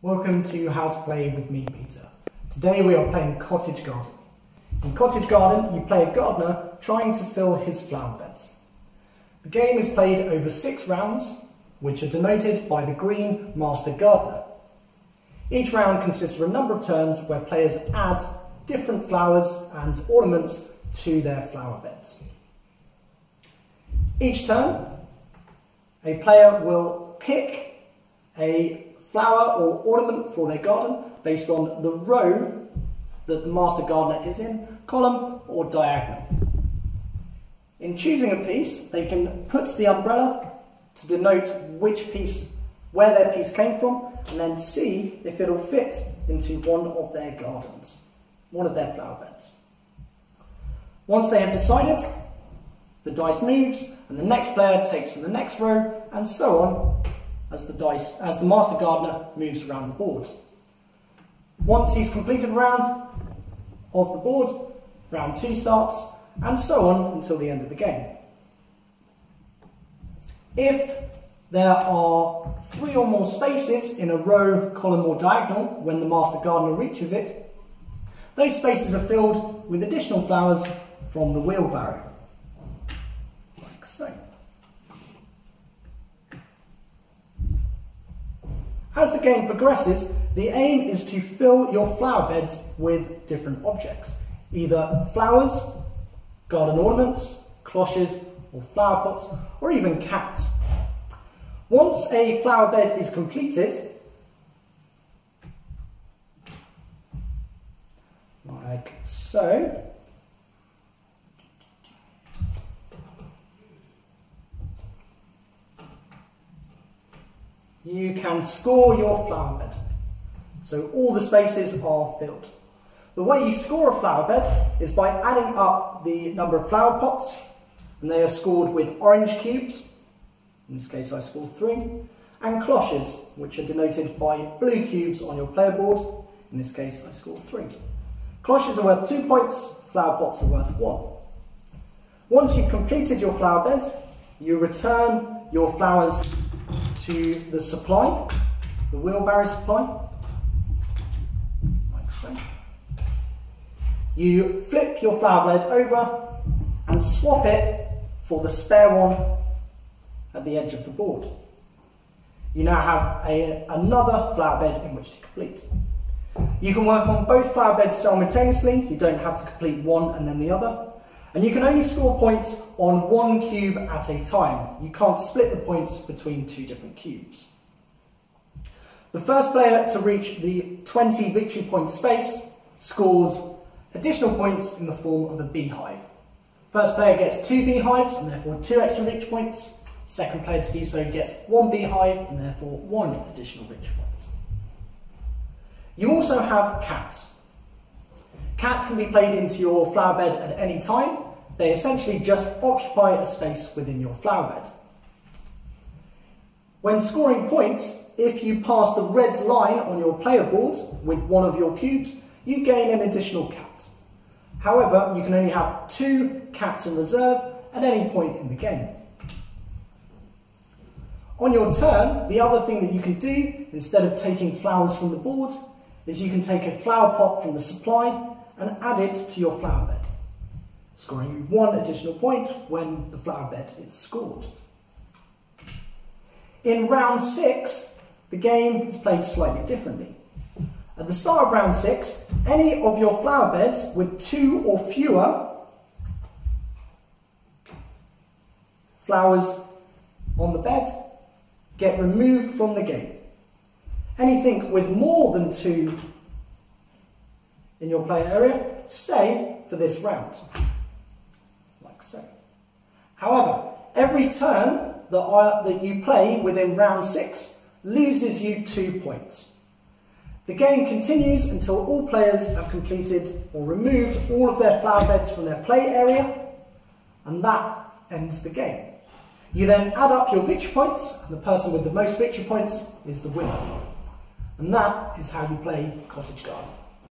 Welcome to How to Play with me, Peter. Today we are playing Cottage Garden. In Cottage Garden, you play a gardener trying to fill his flower beds. The game is played over 6 rounds, which are denoted by the green Master Gardener. Each round consists of a number of turns where players add different flowers and ornaments to their flower beds. Each turn, a player will pick a flower or ornament for their garden based on the row that the Master Gardener is in, column or diagonal. In choosing a piece, they can put the umbrella to denote where their piece came from, and then see if it'll fit into one of their gardens, one of their flower beds. Once they have decided, the dice moves, and the next player takes from the next row, and so on, as the Master Gardener moves around the board. Once he's completed a round of the board, round 2 starts, and so on until the end of the game. If there are 3 or more spaces in a row, column or diagonal when the Master Gardener reaches it, those spaces are filled with additional flowers from the wheelbarrow, like so. As the game progresses, the aim is to fill your flower beds with different objects, either flowers, garden ornaments, cloches or flower pots, or even cats. Once a flower bed is completed, like so, you can score your flower bed. So all the spaces are filled. The way you score a flower bed is by adding up the number of flower pots, and they are scored with orange cubes. In this case I scored 3, and cloches, which are denoted by blue cubes on your player board. In this case I scored 3. Cloches are worth 2 points, flower pots are worth 1. Once you've completed your flower bed, you return your flowers to the supply, the wheelbarrow supply, like so. You flip your flower bed over and swap it for the spare one at the edge of the board. You now have another flower bed in which to complete. You can work on both flower beds simultaneously. You don't have to complete one and then the other. And you can only score points on 1 cube at a time. You can't split the points between 2 different cubes. The first player to reach the 20 victory point space scores additional points in the form of a beehive. First player gets 2 beehives and therefore 2 extra victory points. Second player to do so gets 1 beehive and therefore 1 additional victory point. You also have cats. Cats can be played into your flower bed at any time. They essentially just occupy a space within your flower bed. When scoring points, if you pass the red line on your player board with one of your cubes, you gain an additional cat. However, you can only have 2 cats in reserve at any point in the game. On your turn, the other thing that you can do, instead of taking flowers from the board, is you can take a flower pot from the supply and add it to your flower bed, scoring you 1 additional point when the flower bed is scored. In round 6, the game is played slightly differently. At the start of round 6, any of your flower beds with 2 or fewer flowers on the bed get removed from the game. Anything with more than 2 in your player area stay for this round, like so. However, every turn that you play within round 6 loses you 2 points. The game continues until all players have completed or removed all of their flower beds from their play area, and that ends the game. You then add up your victory points, and the person with the most victory points is the winner. And that is how you play Cottage Garden.